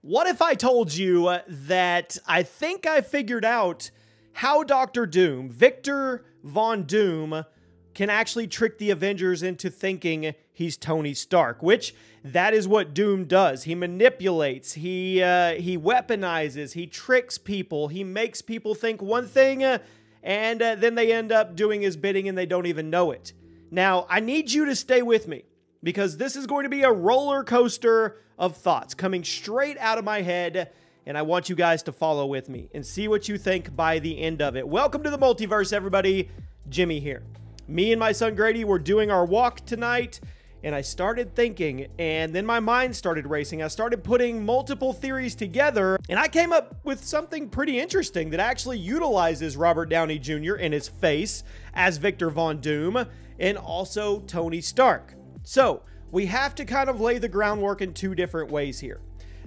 What if I told you that I think I figured out how Dr. Doom, Victor Von Doom, can actually trick the Avengers into thinking he's Tony Stark, which that is what Doom does. He manipulates, he weaponizes, he tricks people, he makes people think one thing, and then they end up doing his bidding and they don't even know it. Now, I need you to stay with me, because this is going to be a roller coaster of thoughts coming straight out of my head, and I want you guys to follow with me and see what you think by the end of it. Welcome to the multiverse, everybody. Jimmy here. Me and my son Grady were doing our walk tonight, and I started thinking, and then my mind started racing. I started putting multiple theories together, and I came up with something pretty interesting that actually utilizes Robert Downey Jr. in his face as Victor Von Doom, and also Tony Stark. So, we have to kind of lay the groundwork in two different ways here.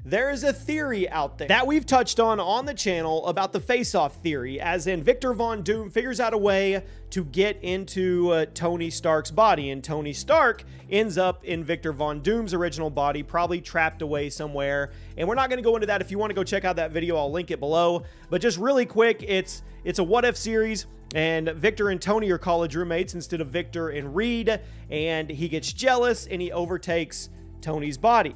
There is a theory out there that we've touched on the channel about the face-off theory, as in Victor Von Doom figures out a way to get into Tony Stark's body, and Tony Stark ends up in Victor Von Doom's original body, probably trapped away somewhere. And we're not going to go into that. If you want to go check out that video, I'll link it below. But just really quick, it's a what-if series, and Victor and Tony are college roommates instead of Victor and Reed, and he gets jealous and he overtakes Tony's body.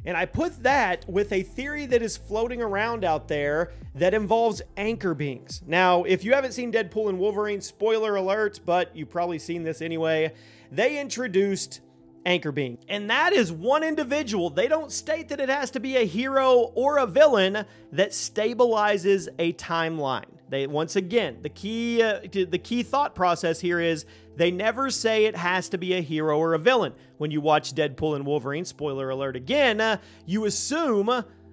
And I put that with a theory that is floating around out there that involves anchor beings. Now, if you haven't seen Deadpool and Wolverine, spoiler alert, but you've probably seen this anyway, they introduced anchor being. And that is one individual. They don't state that it has to be a hero or a villain that stabilizes a timeline. Once again, the key thought process here is they never say it has to be a hero or a villain. When you watch Deadpool and Wolverine, spoiler alert again, you assume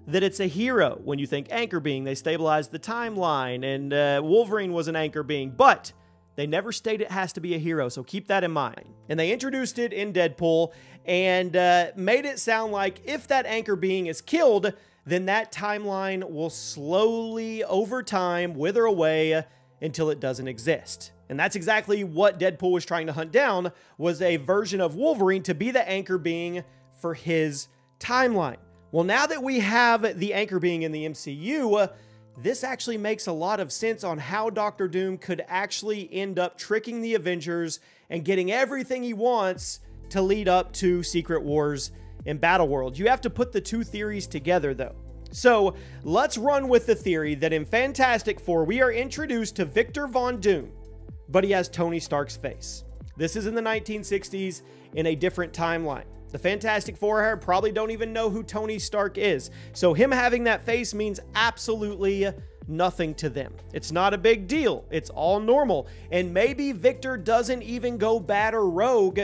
that it's a hero. When you think anchor being, they stabilize the timeline, and Wolverine was an anchor being, but they never state it has to be a hero, so keep that in mind. And they introduced it in Deadpool and made it sound like if that anchor being is killed, then that timeline will slowly, over time, wither away until it doesn't exist. And that's exactly what Deadpool was trying to hunt down, was a version of Wolverine to be the anchor being for his timeline. Well, now that we have the anchor being in the MCU, this actually makes a lot of sense on how Dr. Doom could actually end up tricking the Avengers and getting everything he wants to lead up to Secret Wars in Battleworld. You have to put the two theories together, though. So let's run with the theory that in Fantastic Four, we are introduced to Victor Von Doom, but he has Tony Stark's face. This is in the 1960s in a different timeline. The Fantastic Four probably don't even know who Tony Stark is. So him having that face means absolutely nothing to them. It's not a big deal. It's all normal. And maybe Victor doesn't even go bad or rogue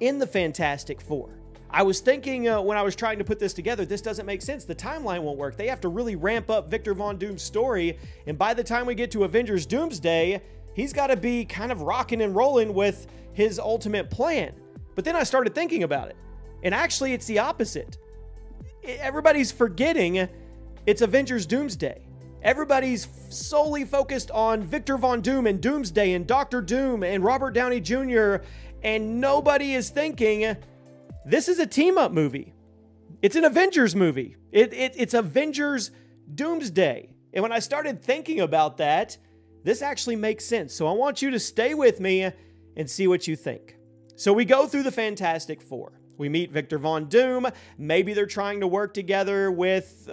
in the Fantastic Four. I was thinking when I was trying to put this together, this doesn't make sense. The timeline won't work. They have to really ramp up Victor Von Doom's story. And by the time we get to Avengers Doomsday, he's got to be kind of rocking and rolling with his ultimate plan. But then I started thinking about it. And actually, it's the opposite. Everybody's forgetting it's Avengers Doomsday. Everybody's solely focused on Victor Von Doom and Doomsday and Dr. Doom and Robert Downey Jr. And nobody is thinking this is a team-up movie. It's an Avengers movie. It's Avengers Doomsday. And when I started thinking about that, this actually makes sense. So I want you to stay with me and see what you think. So we go through the Fantastic Four. We meet Victor Von Doom. Maybe they're trying to work together with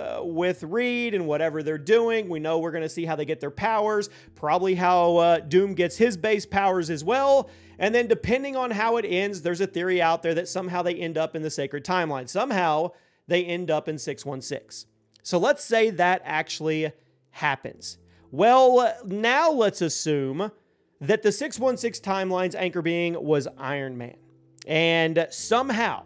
Reed and whatever they're doing. We know we're going to see how they get their powers, probably how Doom gets his base powers as well. And then depending on how it ends, there's a theory out there that somehow they end up in the Sacred Timeline. Somehow they end up in 616. So let's say that actually happens. Well, now let's assume that the 616 timeline's anchor being was Iron Man. And somehow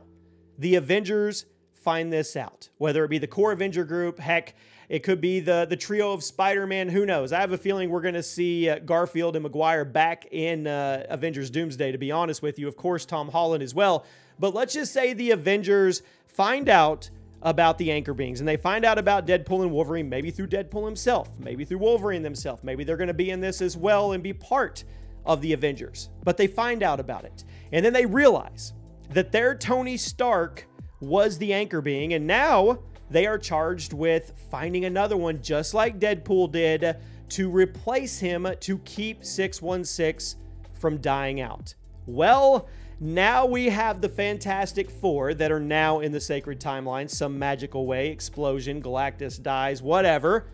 the Avengers find this out, whether it be the core Avenger group, heck, it could be the trio of Spider-Man, who knows? I have a feeling we're going to see Garfield and Maguire back in Avengers Doomsday, to be honest with you. Of course, Tom Holland as well. But let's just say the Avengers find out about the anchor beings, and they find out about Deadpool and Wolverine, maybe through Deadpool himself, maybe through Wolverine themselves. Maybe they're going to be in this as well and be part of the Avengers. But they find out about it. And then they realize that their Tony Stark was the anchor being, and now they are charged with finding another one, just like Deadpool did, to replace him to keep 616 from dying out. Well, now we have the Fantastic Four that are now in the sacred timeline, some magical way, explosion, Galactus dies, whatever.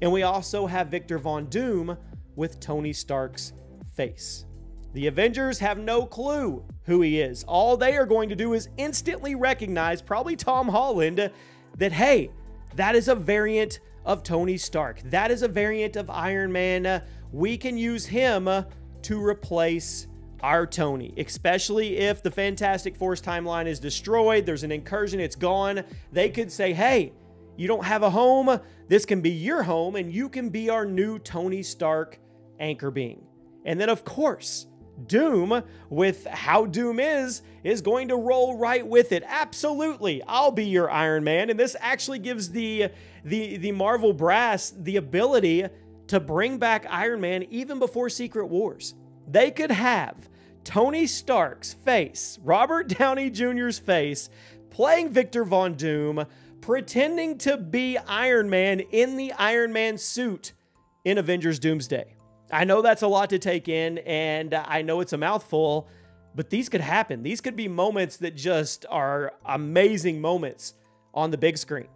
And we also have Victor Von Doom with Tony Stark's face. The Avengers have no clue who he is. All they are going to do is instantly recognize, probably Tom Holland, that, hey, that is a variant of Tony Stark. That is a variant of Iron Man. We can use him to replace our Tony, especially if the Fantastic Four's timeline is destroyed, there's an incursion, it's gone. They could say, hey, you don't have a home, this can be your home, and you can be our new Tony Stark anchor being. And then, of course, Doom, with how Doom is going to roll right with it. Absolutely, I'll be your Iron Man. And this actually gives the Marvel brass the ability to bring back Iron Man even before Secret Wars. They could have Tony Stark's face, Robert Downey Jr.'s face, playing Victor Von Doom, pretending to be Iron Man in the Iron Man suit in Avengers Doomsday. I know that's a lot to take in, and I know it's a mouthful, but these could happen. These could be moments that just are amazing moments on the big screen.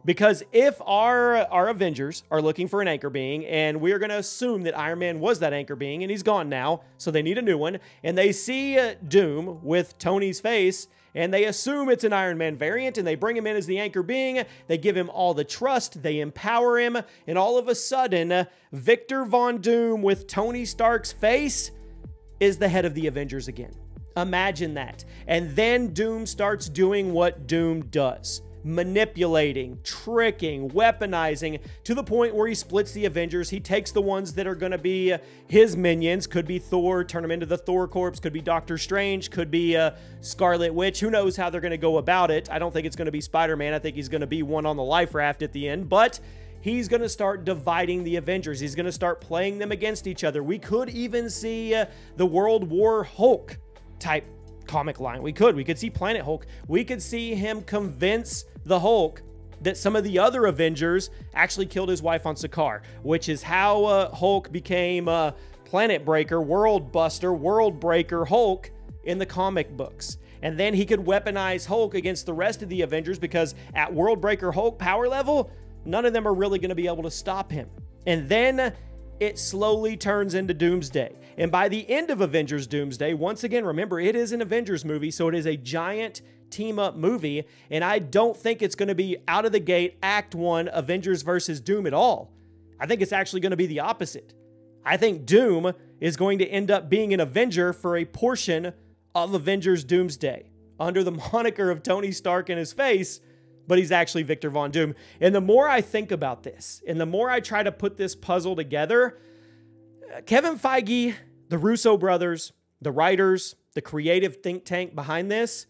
Because if our Avengers are looking for an anchor being, and we're going to assume that Iron Man was that anchor being, and he's gone now, so they need a new one, and they see Doom with Tony's face, and they assume it's an Iron Man variant, and they bring him in as the anchor being, they give him all the trust, they empower him, and all of a sudden, Victor Von Doom with Tony Stark's face is the head of the Avengers again. Imagine that. And then Doom starts doing what Doom does. Manipulating, tricking, weaponizing, to the point where he splits the Avengers. He takes the ones that are going to be his minions, could be Thor, turn him into the Thor Corps, could be Doctor Strange, could be Scarlet Witch. Who knows how they're going to go about it. I don't think it's going to be Spider-Man. I think he's going to be one on the life raft at the end, but he's going to start dividing the Avengers. He's going to start playing them against each other. We could even see the World War Hulk type comic line. We could see Planet Hulk. We could see him convince the Hulk that some of the other Avengers actually killed his wife on Sakaar, which is how Hulk became Planet Breaker, World Buster, World Breaker Hulk in the comic books. And then he could weaponize Hulk against the rest of the Avengers, because at World Breaker Hulk power level, none of them are really going to be able to stop him. And then it slowly turns into Doomsday. And by the end of Avengers Doomsday, once again, remember, it is an Avengers movie, so it is a giant team-up movie, and I don't think it's going to be out of the gate Act 1 Avengers versus Doom at all. I think it's actually going to be the opposite. I think Doom is going to end up being an Avenger for a portion of Avengers Doomsday, under the moniker of Tony Stark in his face, but he's actually Victor Von Doom. And the more I think about this, and the more I try to put this puzzle together, Kevin Feige, the Russo brothers, the writers, the creative think tank behind this,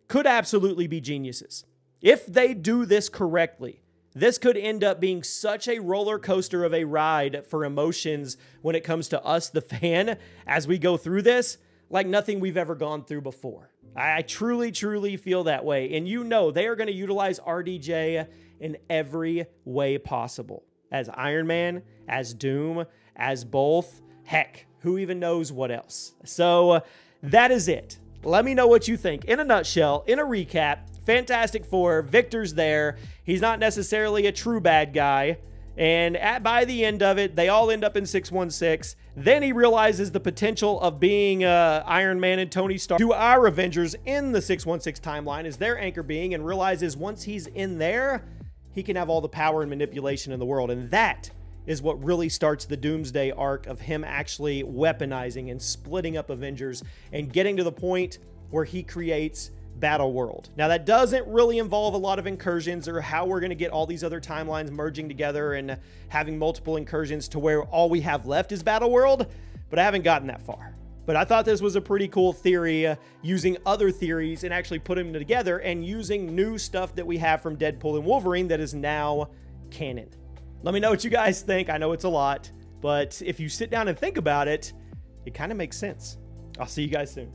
could absolutely be geniuses. If they do this correctly, this could end up being such a roller coaster of a ride for emotions when it comes to us, the fan, as we go through this, like nothing we've ever gone through before. I truly, truly feel that way. And you know, they are going to utilize RDJ in every way possible. As Iron Man, as Doom, as both. Heck, who even knows what else? So that is it. Let me know what you think. In a nutshell, in a recap, Fantastic Four, Victor's there. He's not necessarily a true bad guy. And by the end of it, they all end up in 616. Then he realizes the potential of being Iron Man and Tony Stark to our Avengers in the 616 timeline as their anchor being, and realizes once he's in there, he can have all the power and manipulation in the world. And that is what really starts the Doomsday arc of him actually weaponizing and splitting up Avengers and getting to the point where he creates Battle World. Now, that doesn't really involve a lot of incursions or how we're going to get all these other timelines merging together and having multiple incursions to where all we have left is Battle World, but I haven't gotten that far. But I thought this was a pretty cool theory, using other theories and actually putting them together and using new stuff that we have from Deadpool and Wolverine that is now canon. Let me know what you guys think. I know it's a lot, but if you sit down and think about it, it kind of makes sense. I'll see you guys soon.